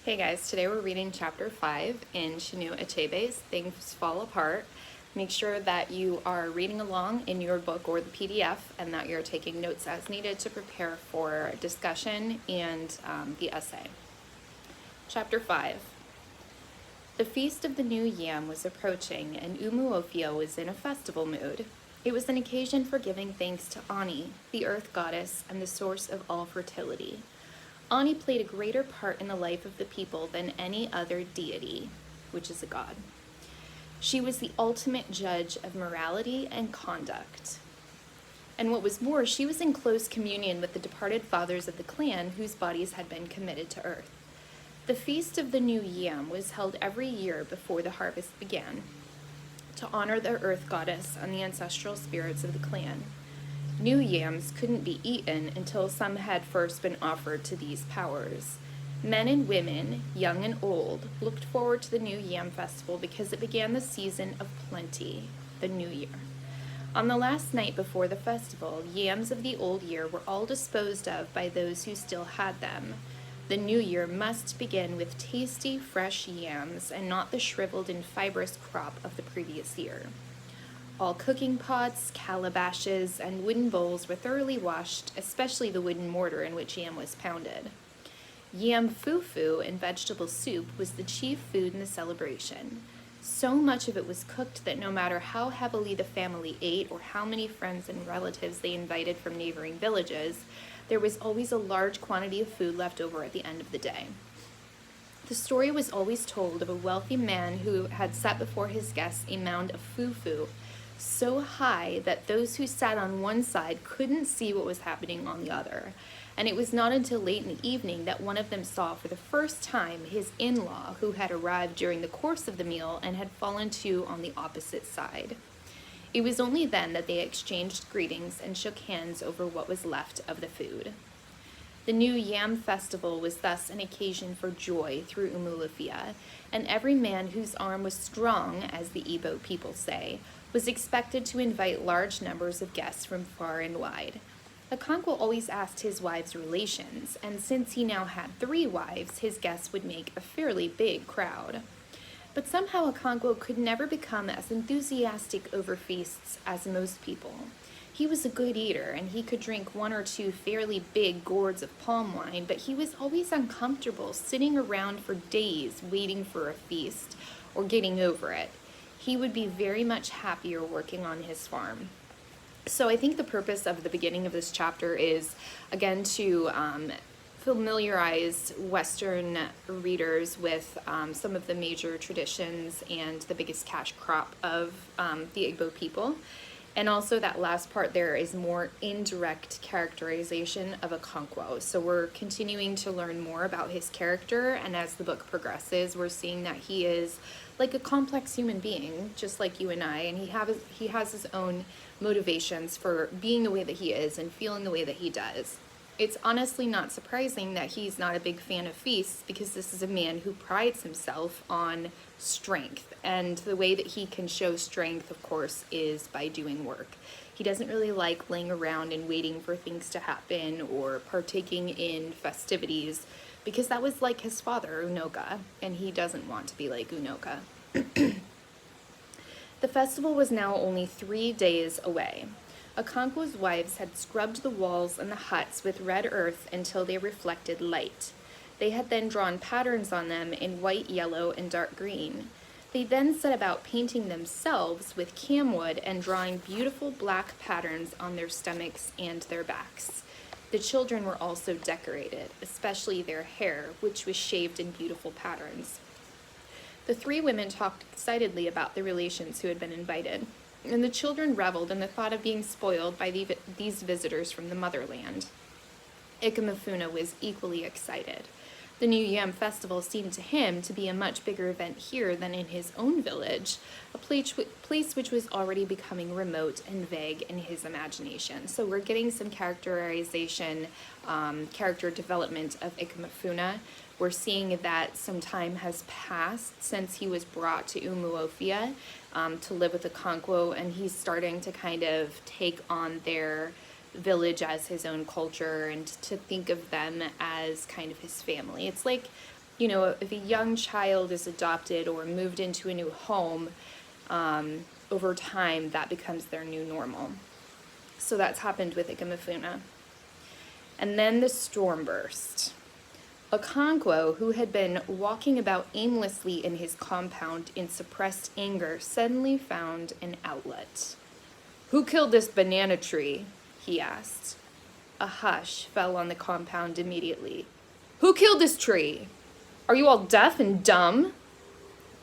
Hey guys, today we're reading chapter 5 in TFA Ch.5's Things Fall Apart. Make sure that you are reading along in your book or the PDF and that you're taking notes as needed to prepare for discussion and the essay. Chapter 5. The Feast of the New Yam was approaching and Umuofia was in a festival mood. It was an occasion for giving thanks to Ani, the earth goddess and the source of all fertility. Ani played a greater part in the life of the people than any other deity, which is a god. She was the ultimate judge of morality and conduct. And what was more, she was in close communion with the departed fathers of the clan whose bodies had been committed to earth. The Feast of the New Yam was held every year before the harvest began, to honor the earth goddess and the ancestral spirits of the clan. New yams couldn't be eaten until some had first been offered to these powers. Men and women, young and old, looked forward to the New Yam festival because it began the season of plenty, the New Year. On the last night before the festival, yams of the old year were all disposed of by those who still had them. The New Year must begin with tasty, fresh yams and not the shriveled and fibrous crop of the previous year. All cooking pots, calabashes, and wooden bowls were thoroughly washed, especially the wooden mortar in which yam was pounded. Yam fufu and vegetable soup was the chief food in the celebration. So much of it was cooked that no matter how heavily the family ate or how many friends and relatives they invited from neighboring villages, there was always a large quantity of food left over at the end of the day. The story was always told of a wealthy man who had set before his guests a mound of fufu, so high that those who sat on one side couldn't see what was happening on the other. And it was not until late in the evening that one of them saw for the first time his in-law, who had arrived during the course of the meal and had fallen to on the opposite side. It was only then that they exchanged greetings and shook hands over what was left of the food. The New Yam Festival was thus an occasion for joy through Umulafia, and every man whose arm was strong, as the Igbo people say, was expected to invite large numbers of guests from far and wide. Okonkwo always asked his wives' relations, and since he now had 3 wives, his guests would make a fairly big crowd. But somehow Okonkwo could never become as enthusiastic over feasts as most people. He was a good eater, and he could drink 1 or 2 fairly big gourds of palm wine, but he was always uncomfortable sitting around for days waiting for a feast or getting over it. He would be very much happier working on his farm. So I think the purpose of the beginning of this chapter is, again, to familiarize Western readers with some of the major traditions and the biggest cash crop of the Igbo people. And also that last part there is more indirect characterization of Okonkwo. So we're continuing to learn more about his character, and as the book progresses, we're seeing that he is like a complex human being, just like you and I, and he has his own motivations for being the way that he is and feeling the way that he does. It's honestly not surprising that he's not a big fan of feasts, because this is a man who prides himself on strength, and the way that he can show strength, of course, is by doing work. He doesn't really like laying around and waiting for things to happen or partaking in festivities, because that was like his father, Unoka, and he doesn't want to be like Unoka. The festival was now only 3 days away. Okonkwo's wives had scrubbed the walls and the huts with red earth until they reflected light. They had then drawn patterns on them in white, yellow, and dark green. They then set about painting themselves with camwood and drawing beautiful black patterns on their stomachs and their backs. The children were also decorated, especially their hair, which was shaved in beautiful patterns. The 3 women talked excitedly about the relations who had been invited, and the children reveled in the thought of being spoiled by these visitors from the motherland. Ikamafuna was equally excited. The New Yam Festival seemed to him to be a much bigger event here than in his own village, a place which was already becoming remote and vague in his imagination. So we're getting some characterization, character development of Ikamafuna. We're seeing that some time has passed since he was brought to Umuofia to live with Okonkwo, and he's starting to kind of take on their village as his own culture and to think of them as kind of his family. It's like if a young child is adopted or moved into a new home, over time that becomes their new normal. So that's happened with Ikamafuna. And then the storm burst. Okonkwo, who had been walking about aimlessly in his compound in suppressed anger, suddenly found an outlet. "Who killed this banana tree?" he asked. A hush fell on the compound immediately. "Who killed this tree? Are you all deaf and dumb?"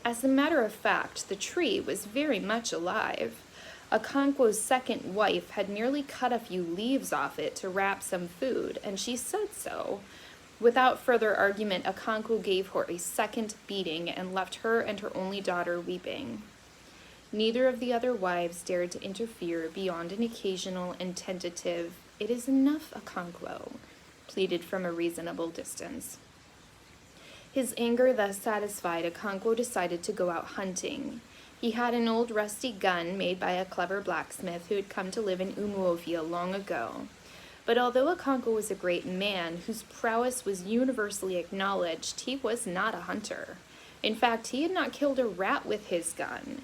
As a matter of fact, the tree was very much alive. Okonkwo's second wife had merely cut a few leaves off it to wrap some food, and she said so. Without further argument, Okonkwo gave her a second beating and left her and her only daughter weeping. Neither of the other wives dared to interfere beyond an occasional and tentative, "It is enough, Okonkwo," pleaded from a reasonable distance. His anger thus satisfied, Okonkwo decided to go out hunting. He had an old rusty gun made by a clever blacksmith who had come to live in Umuofia long ago. But although Okonkwo was a great man whose prowess was universally acknowledged, he was not a hunter. In fact, he had not killed a rat with his gun.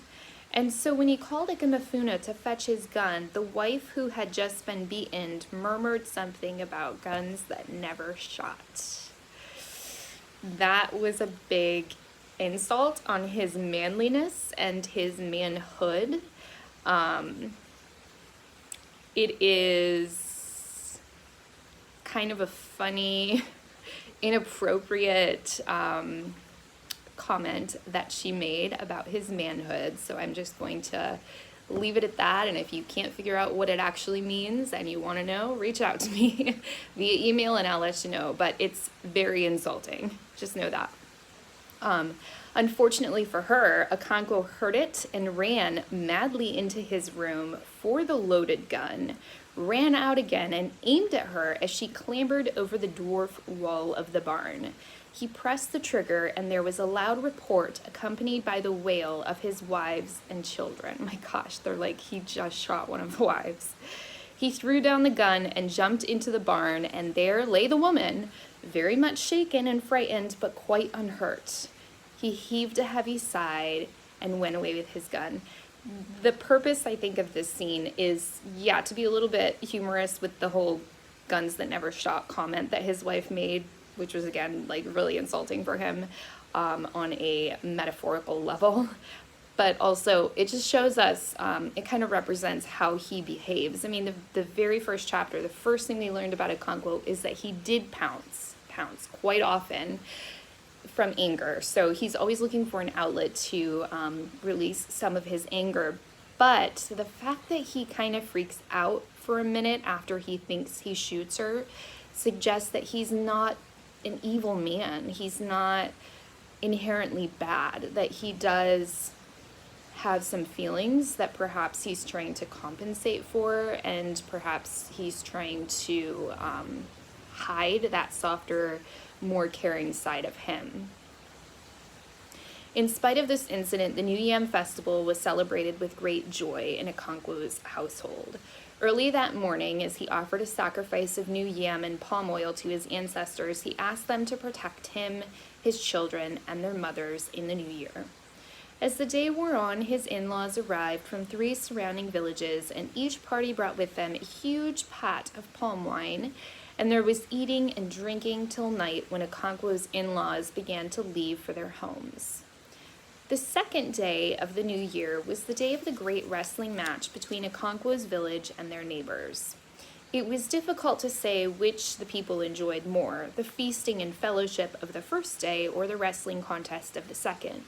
And so when he called Ikamafuna to fetch his gun, the wife who had just been beaten murmured something about guns that never shot. That was a big insult on his manliness and his manhood. It is kind of a funny, inappropriate comment that she made about his manhood. So I'm just going to leave it at that. And if you can't figure out what it actually means and you want to know, reach out to me via email and I'll let you know. But it's very insulting. Just know that. Unfortunately for her, Okonkwo heard it and ran madly into his room for the loaded gun, ran out again and aimed at her as she clambered over the dwarf wall of the barn. He pressed the trigger and there was a loud report accompanied by the wail of his wives and children. My gosh, they're like, he just shot one of the wives. He threw down the gun and jumped into the barn, and there lay the woman, very much shaken and frightened, but quite unhurt. He heaved a heavy sigh and went away with his gun. The purpose, I think, of this scene is, to be a little bit humorous with the whole guns that never shot comment that his wife made, which was, again, like really insulting for him on a metaphorical level. But also, it just shows us, it kind of represents how he behaves. I mean, the very first chapter, the first thing we learned about Okonkwo is that he did pounce quite often from anger. So he's always looking for an outlet to release some of his anger. But the fact that he kind of freaks out for a minute after he thinks he shoots her suggests that he's not an evil man. He's not inherently bad, that he does have some feelings that perhaps he's trying to compensate for, and perhaps he's trying to hide that softer, more caring side of him. In spite of this incident, the New Yam Festival was celebrated with great joy in Okonkwo's household. Early that morning, as he offered a sacrifice of new yam and palm oil to his ancestors, he asked them to protect him, his children, and their mothers in the new year. As the day wore on, his in-laws arrived from 3 surrounding villages, and each party brought with them a huge pot of palm wine, and there was eating and drinking till night when Okonkwo's in-laws began to leave for their homes. The second day of the new year was the day of the great wrestling match between Okonkwo's village and their neighbors. It was difficult to say which the people enjoyed more, the feasting and fellowship of the first day or the wrestling contest of the second.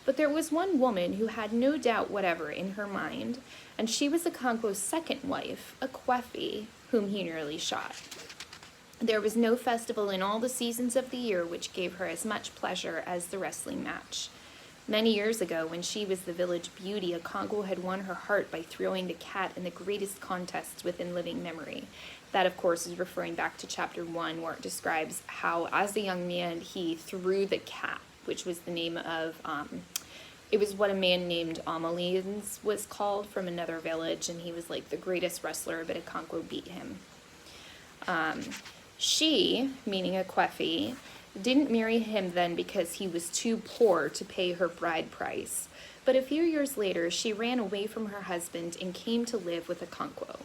But there was one woman who had no doubt whatever in her mind, and she was Okonkwo's second wife, Akwefi, whom he nearly shot. There was no festival in all the seasons of the year which gave her as much pleasure as the wrestling match. Many years ago, when she was the village beauty, Okonkwo had won her heart by throwing the cat in the greatest contests within living memory. That, of course, is referring back to chapter 1, where it describes how, as a young man, he threw the cat, which was the name of, it was what a man named Amalines was called from another village, and he was like the greatest wrestler, but Okonkwo beat him. She, meaning Akwefi, didn't marry him then because he was too poor to pay her bride price. But a few years later, she ran away from her husband and came to live with a conquo.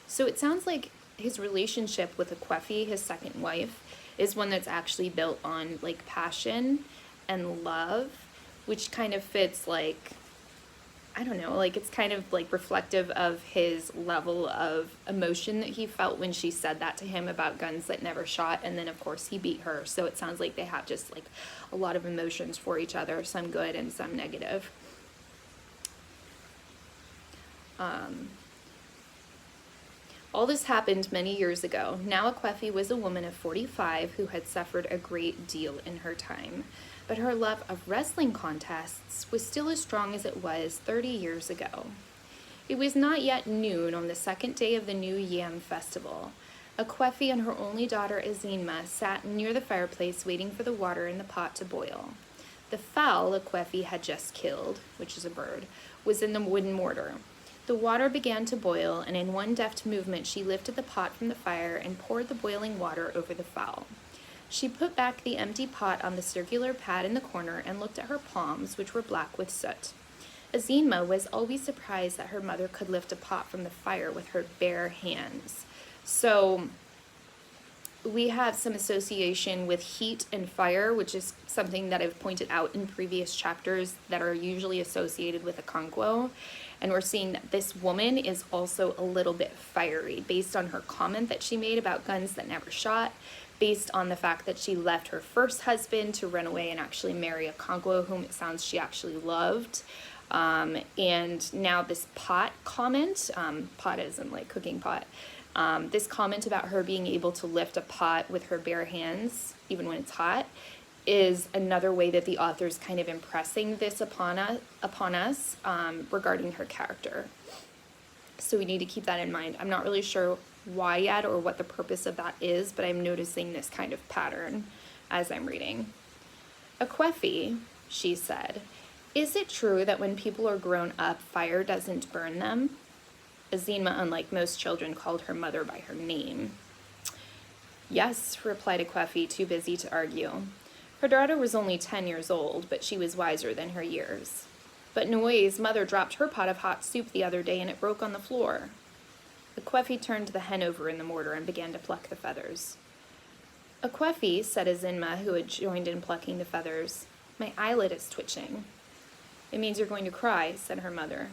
So it sounds like his relationship with Akwefi, his second wife, is one that's actually built on like passion and love, which kind of fits like, I don't know, like it's kind of like reflective of his level of emotion that he felt when she said that to him about guns that never shot. And then of course he beat her. So it sounds like they have just like a lot of emotions for each other, some good and some negative. All this happened many years ago. Now Akwefi was a woman of 45 who had suffered a great deal in her time, but her love of wrestling contests was still as strong as it was 30 years ago. It was not yet noon on the second day of the New Yam Festival. Akwefi and her only daughter Azinma sat near the fireplace waiting for the water in the pot to boil. The fowl Akwefi had just killed, which is a bird, was in the wooden mortar. The water began to boil, and in one deft movement she lifted the pot from the fire and poured the boiling water over the fowl. She put back the empty pot on the circular pad in the corner and looked at her palms, which were black with soot. Azinma was always surprised that her mother could lift a pot from the fire with her bare hands. So we have some association with heat and fire, which is something that I've pointed out in previous chapters that are usually associated with a conquo. And we're seeing that this woman is also a little bit fiery based on her comment that she made about guns that never shot, based on the fact that she left her first husband to run away and actually marry a conquo whom it sounds she actually loved. And now this pot comment, pot as in like cooking pot, this comment about her being able to lift a pot with her bare hands, even when it's hot, is another way that the author's kind of impressing this upon us regarding her character. So we need to keep that in mind. I'm not really sure why yet or what the purpose of that is, but I'm noticing this kind of pattern as I'm reading. Akwefi, she said, is it true that when people are grown up, fire doesn't burn them? Azinma, unlike most children, called her mother by her name. Yes, replied Akwefi, too busy to argue. Her daughter was only 10 years old, but she was wiser than her years. But Nwoye's mother dropped her pot of hot soup the other day and it broke on the floor. Akwefi turned the hen over in the mortar and began to pluck the feathers. Akwefi, said Azinma, who had joined in plucking the feathers, my eyelid is twitching. It means you're going to cry, said her mother.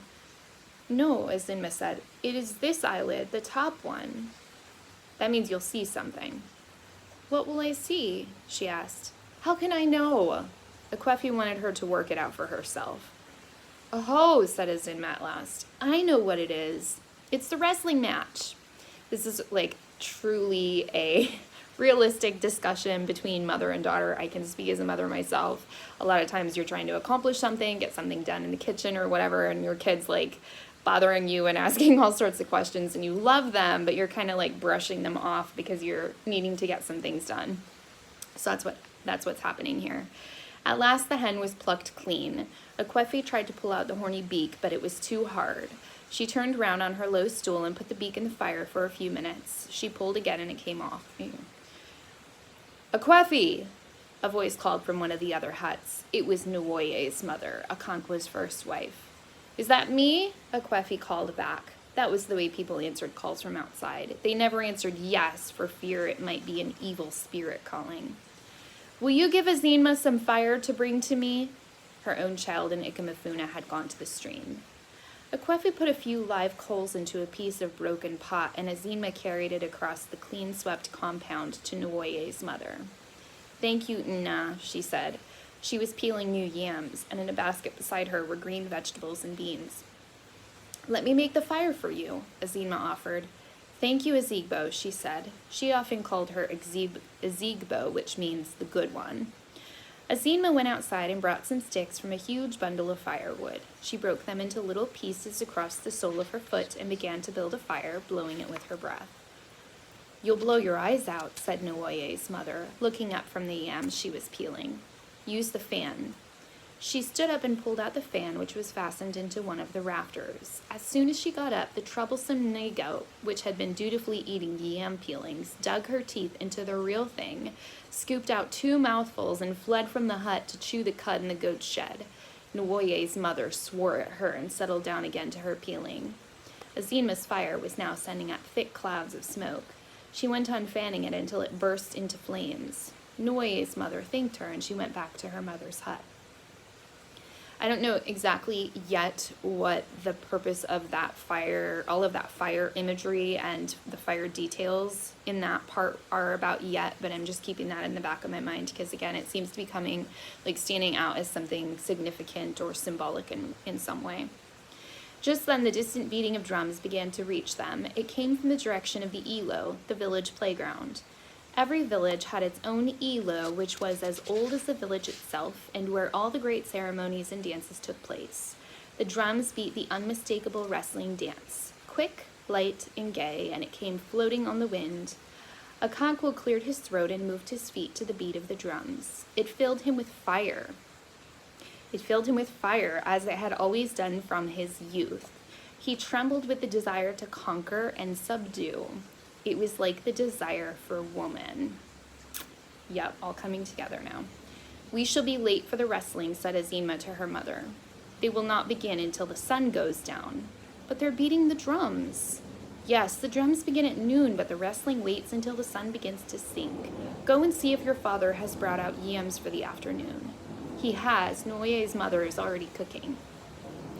No, Azinma said, it is this eyelid, the top one. That means you'll see something. What will I see? She asked. How can I know? Akwefi wanted her to work it out for herself. Oh, said Azinma at last. I know what it is. It's the wrestling match. This is like truly a realistic discussion between mother and daughter. I can speak as a mother myself. A lot of times you're trying to accomplish something, get something done in the kitchen or whatever, and your kid's like bothering you and asking all sorts of questions, and you love them, but you're kind of like brushing them off because you're needing to get some things done. So that's what's happening here. At last the hen was plucked clean. Akwefi tried to pull out the horny beak, but it was too hard. She turned round on her low stool and put the beak in the fire for a few minutes. She pulled again and it came off. Akwefi! A voice called from one of the other huts. It was Nwoye's mother, Akonkwo's first wife. Is that me? Akwefi called back. That was the way people answered calls from outside. They never answered yes for fear it might be an evil spirit calling. Will you give Azinma some fire to bring to me? Her own child and Ikamafuna had gone to the stream. Akwefi put a few live coals into a piece of broken pot, and Azinma carried it across the clean-swept compound to Nwoye's mother. Thank you, Nna, she said. She was peeling new yams, and in a basket beside her were green vegetables and beans. Let me make the fire for you, Azinma offered. Thank you, Ezigbo, she said. She often called her Ezigbo, which means the good one. Azinma went outside and brought some sticks from a huge bundle of firewood. She broke them into little pieces across the sole of her foot and began to build a fire, blowing it with her breath. You'll blow your eyes out, said Nwoye's mother, looking up from the yams she was peeling. Use the fan. She stood up and pulled out the fan, which was fastened into one of the rafters. As soon as she got up, the troublesome Nagoat, which had been dutifully eating yam peelings, dug her teeth into the real thing, scooped out 2 mouthfuls, and fled from the hut to chew the cud in the goat's shed. Nwoye's mother swore at her and settled down again to her peeling. Azima's fire was now sending out thick clouds of smoke. She went on fanning it until it burst into flames. Nwoye's mother thanked her, and she went back to her mother's hut. I don't know exactly yet what the purpose of that fire, all of that fire imagery and the fire details in that part are about yet, but I'm just keeping that in the back of my mind because, again, it seems to be coming, like, standing out as something significant or symbolic in some way. Just then the distant beating of drums began to reach them. It came from the direction of the Elo, the village playground. Every village had its own Elo, which was as old as the village itself, and where all the great ceremonies and dances took place. The drums beat the unmistakable wrestling dance, quick, light, and gay, and it came floating on the wind. Okonkwo cleared his throat and moved his feet to the beat of the drums. It filled him with fire. It filled him with fire, as it had always done from his youth. He trembled with the desire to conquer and subdue. It was like the desire for woman. Yep, all coming together now. We shall be late for the wrestling, said Azima to her mother. They will not begin until the sun goes down. But they're beating the drums. Yes, the drums begin at noon, but the wrestling waits until the sun begins to sink. Go and see if your father has brought out yams for the afternoon. He has. Nwoye's mother is already cooking.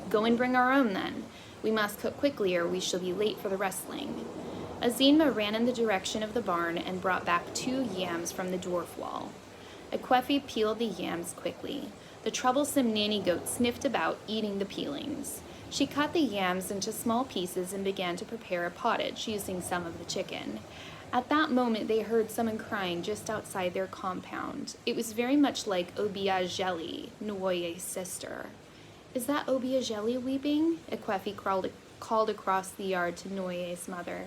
Go and bring our own, then. We must cook quickly, or we shall be late for the wrestling. Azima ran in the direction of the barn and brought back 2 yams from the dwarf wall. Ekwefi peeled the yams quickly. The troublesome nanny goat sniffed about, eating the peelings. She cut the yams into small pieces and began to prepare a pottage, using some of the chicken. At that moment, they heard someone crying just outside their compound. It was very much like Obiageli, Nwoye's sister. Is that Obiageli weeping? Ekwefi called across the yard to Nwoye's mother.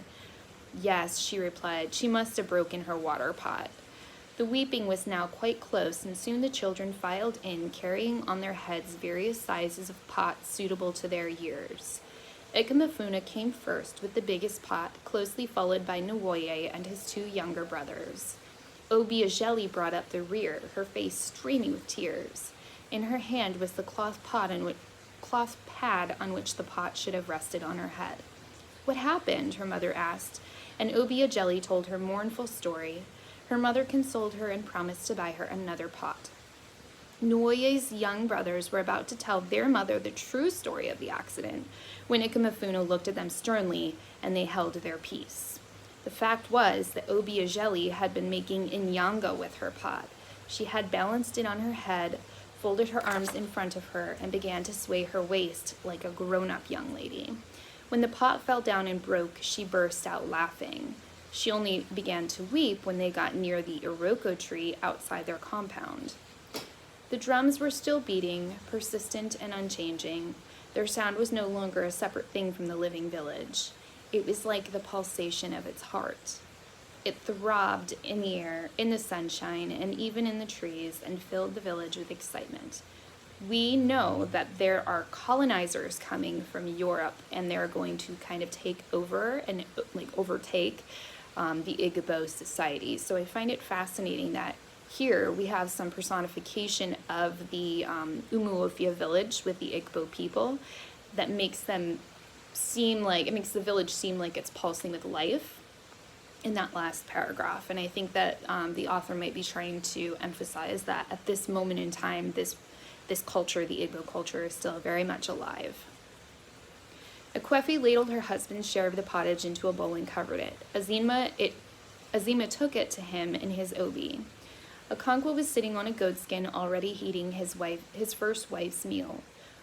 Yes, she replied. She must have broken her water pot. The weeping was now quite close, and soon the children filed in, carrying on their heads various sizes of pots suitable to their years. Ikamafuna came first with the biggest pot, closely followed by Nwoye and his 2 younger brothers. Obiageli brought up the rear, her face streaming with tears. In her hand was the cloth pad on which the pot should have rested on her head. What happened? Her mother asked, and Obiageli told her mournful story. Her mother consoled her and promised to buy her another pot. Nwoye's young brothers were about to tell their mother the true story of the accident when Ikamafuna looked at them sternly, and they held their peace. The fact was that Obiageli had been making inyanga with her pot. She had balanced it on her head, folded her arms in front of her, and began to sway her waist like a grown-up young lady. When the pot fell down and broke, she burst out laughing. She only began to weep when they got near the iroko tree outside their compound. The drums were still beating, persistent and unchanging. Their sound was no longer a separate thing from the living village. It was like the pulsation of its heart. It throbbed in the air, in the sunshine, and even in the trees, and filled the village with excitement. We know that there are colonizers coming from Europe, and they're going to kind of take over and overtake the Igbo society. So I find it fascinating that here we have some personification of the Umuofia village with the Igbo people that makes the village seem like it's pulsing with life in that last paragraph. And I think that the author might be trying to emphasize that at this moment in time, this culture, the Igbo culture, is still very much alive. Ekwefi ladled her husband's share of the pottage into a bowl and covered it. Azima took it to him in his obi. Okonkwo was sitting on a goatskin already heating his first wife's meal.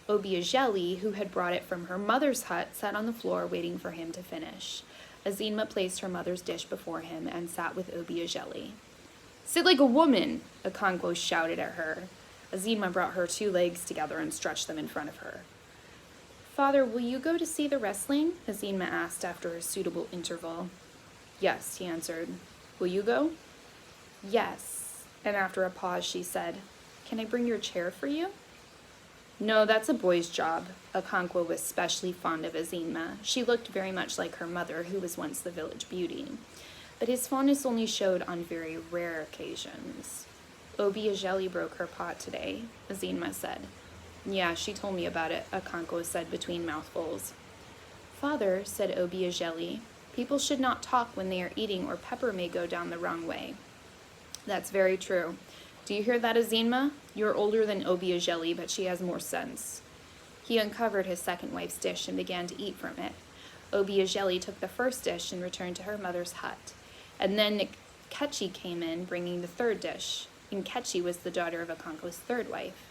Obiageli, who had brought it from her mother's hut, sat on the floor waiting for him to finish. Azima placed her mother's dish before him and sat with Obiageli. "Sit like a woman," Okonkwo shouted at her. Azima brought her 2 legs together and stretched them in front of her. "Father, will you go to see the wrestling?" Azima asked after a suitable interval. "Yes," he answered. "Will you go?" "Yes." And after a pause she said, "Can I bring your chair for you?" No, that's a boy's job. Okonkwo was especially fond of Azima. She looked very much like her mother, who was once the village beauty. But his fondness only showed on very rare occasions. Obiageli broke her pot today, Azima said. Yeah, she told me about it, Okonkwo said between mouthfuls. Father, said Obiageli, people should not talk when they are eating or pepper may go down the wrong way. That's very true. Do you hear that, Azima? You're older than Obiageli, but she has more sense. He uncovered his second wife's dish and began to eat from it. Obiageli took the first dish and returned to her mother's hut. And then Nkechi came in, bringing the third dish. Nkechi was the daughter of Okonkwo's third wife.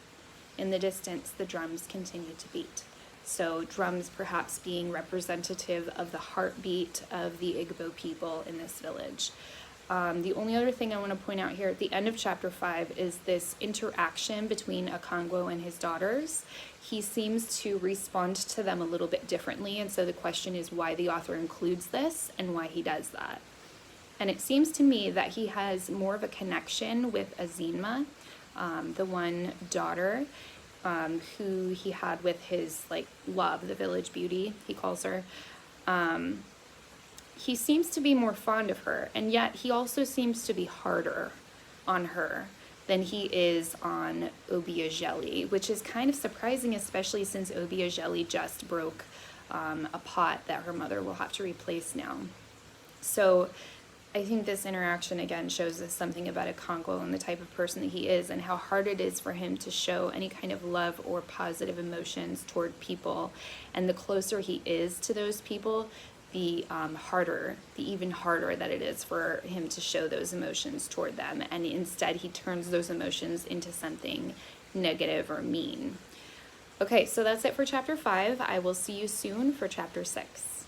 In the distance, the drums continued to beat. So drums perhaps being representative of the heartbeat of the Igbo people in this village. The only other thing I want to point out here at the end of chapter 5 is this interaction between Okonkwo and his daughters. He seems to respond to them a little bit differently, and so the question is why the author includes this and why he does that. And it seems to me that he has more of a connection with Azima, the one daughter who he had with his love, the village beauty, he calls her. He seems to be more fond of her, and yet he also seems to be harder on her than he is on Obiageli, which is kind of surprising, especially since Obiageli just broke a pot that her mother will have to replace now. So I think this interaction again shows us something about Okonkwo and the type of person that he is and how hard it is for him to show any kind of love or positive emotions toward people. And the closer he is to those people, the even harder that it is for him to show those emotions toward them. And instead he turns those emotions into something negative or mean. Okay, so that's it for chapter 5. I will see you soon for chapter 6.